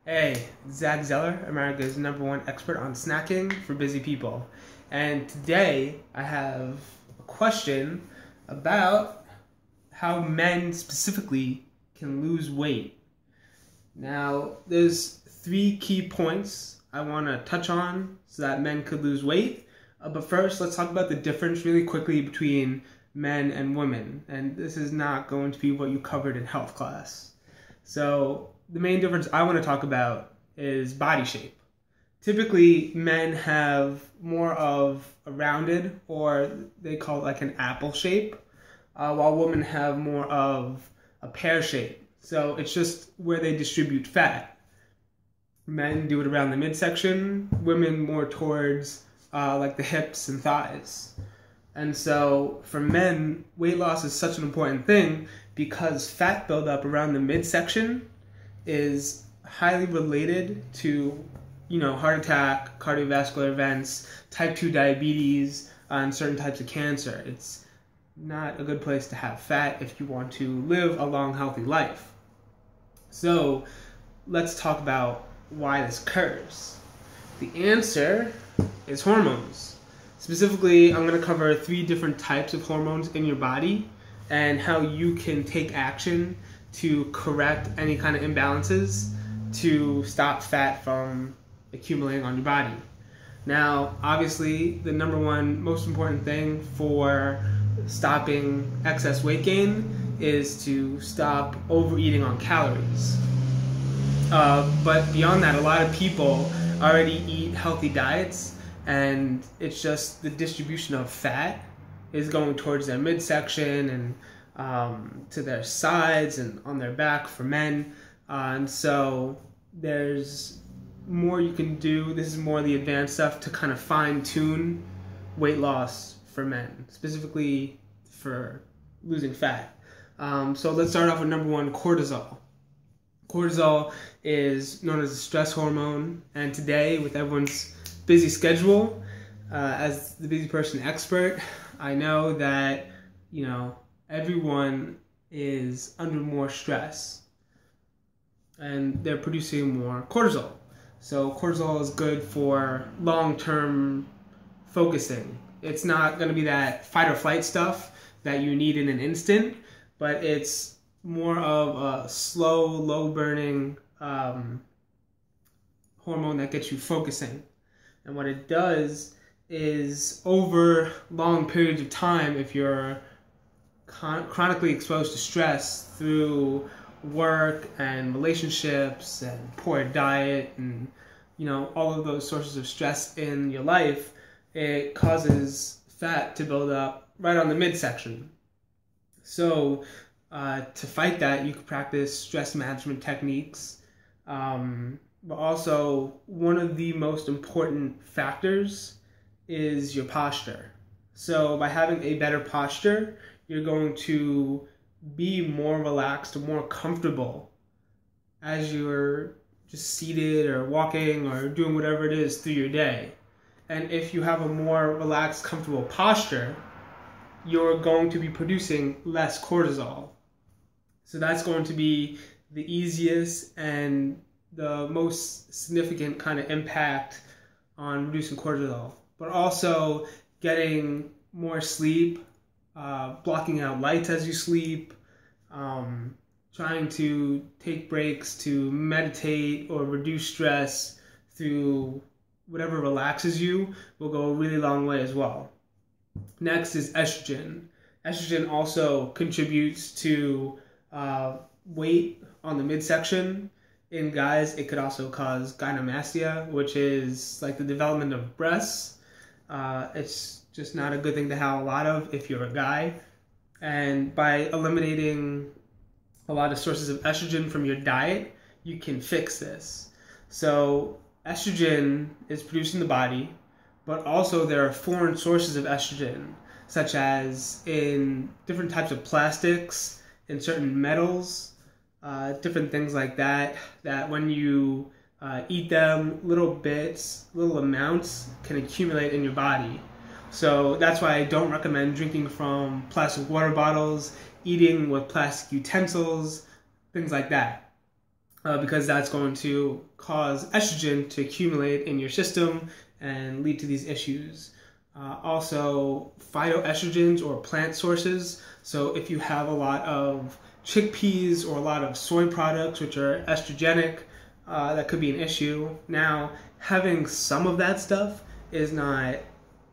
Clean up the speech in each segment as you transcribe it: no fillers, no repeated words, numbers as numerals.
Hey, Zack Zeller, America's #1 expert on snacking for busy people. And today I have a question about how men specifically can lose weight. Now, there's three key points I want to touch on so that men could lose weight. But first, let's talk about the difference really quickly between men and women. And this is not going to be what you covered in health class. So the main difference I want to talk about is body shape. Typically, men have more of a rounded, or they call it like an apple shape, while women have more of a pear shape. So it's just where they distribute fat. Men do it around the midsection, women more towards like the hips and thighs. And so for men, weight loss is such an important thing because fat buildup around the midsection is highly related to, heart attack, cardiovascular events, type 2 diabetes, and certain types of cancer. It's not a good place to have fat if you want to live a long, healthy life. So let's talk about why this occurs. The answer is hormones. Specifically, I'm going to cover 3 different types of hormones in your body and how you can take action to correct any kind of imbalances to stop fat from accumulating on your body. Now, obviously, the #1 most important thing for stopping excess weight gain is to stop overeating on calories. But beyond that, a lot of people already eat healthy diets, and it's just the distribution of fat is going towards their midsection and to their sides and on their back for men. And so there's more you can do. This is more the advanced stuff to kind of fine-tune weight loss for men, specifically for losing fat. So let's start off with #1, cortisol. Cortisol is known as a stress hormone, and today, with everyone's busy schedule, as the busy person expert, I know that, everyone is under more stress and they're producing more cortisol. So cortisol is good for long-term focusing. It's not going to be that fight or flight stuff that you need in an instant, but it's more of a slow, low-burning hormone that gets you focusing. And what it does is, over long periods of time, if you're chronically exposed to stress through work and relationships and poor diet and, all of those sources of stress in your life, it causes fat to build up right on the midsection. So to fight that, you can practice stress management techniques. But also, one of the most important factors is your posture. So by having a better posture, you're going to be more relaxed, more comfortable as you're just seated or walking or doing whatever it is through your day. And if you have a more relaxed, comfortable posture, you're going to be producing less cortisol. So that's going to be the easiest and the most significant kind of impact on reducing cortisol. But also getting more sleep, blocking out lights as you sleep, trying to take breaks to meditate or reduce stress through whatever relaxes you will go a really long way as well. Next is estrogen. Estrogen also contributes to weight on the midsection. In guys, it could also cause gynecomastia, which is like the development of breasts. It's just not a good thing to have a lot of if you're a guy. And by eliminating a lot of sources of estrogen from your diet, you can fix this. So estrogen is produced in the body, but also there are foreign sources of estrogen, such as in different types of plastics, in certain metals, different things like that, that when you eat them, little bits, little amounts can accumulate in your body. So that's why I don't recommend drinking from plastic water bottles, eating with plastic utensils, things like that. because that's going to cause estrogen to accumulate in your system and lead to these issues. Also, phytoestrogens or plant sources. So if you have a lot of chickpeas or a lot of soy products which are estrogenic, that could be an issue. Now, having some of that stuff is not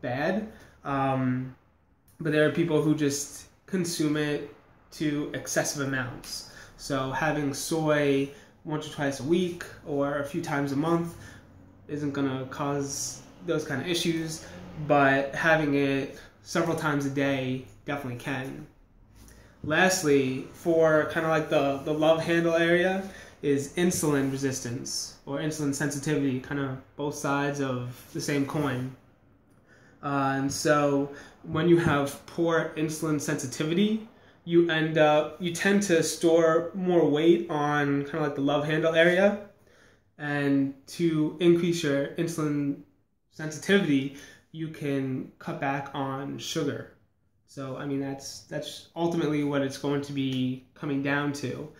bad, but there are people who just consume it to excessive amounts. So having soy once or twice a week or a few times a month isn't going to cause those kind of issues, but having it several times a day definitely can. Lastly, for kind of like the love handle area, is insulin resistance or insulin sensitivity, kind of both sides of the same coin. And so when you have poor insulin sensitivity, you tend to store more weight on kind of like the love handle area. And to increase your insulin sensitivity, you can cut back on sugar. So I mean that's ultimately what it's going to be coming down to.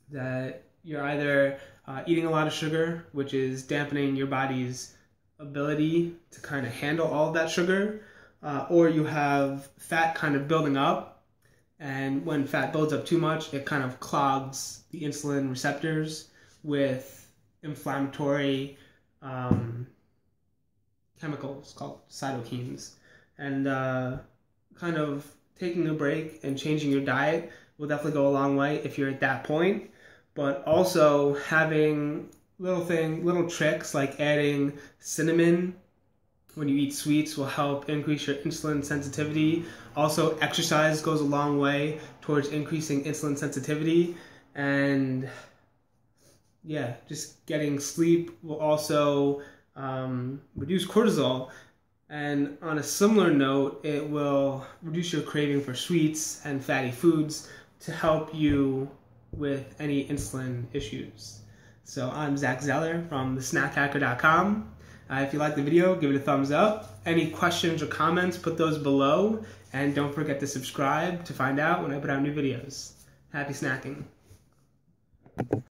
That you're either eating a lot of sugar, which is dampening your body's ability to kind of handle all of that sugar, or you have fat kind of building up, and when fat builds up too much, it kind of clogs the insulin receptors with inflammatory chemicals called cytokines. And kind of taking a break and changing your diet will definitely go a long way if you're at that point. But also having little tricks like adding cinnamon when you eat sweets will help increase your insulin sensitivity. Also, exercise goes a long way towards increasing insulin sensitivity. And yeah, just getting sleep will also reduce cortisol. And on a similar note, it will reduce your craving for sweets and fatty foods to help you with any insulin issues. So I'm Zack Zeller from thesnackhacker.com. If you liked the video, give it a thumbs up. Any questions or comments, put those below. And don't forget to subscribe to find out when I put out new videos. Happy snacking.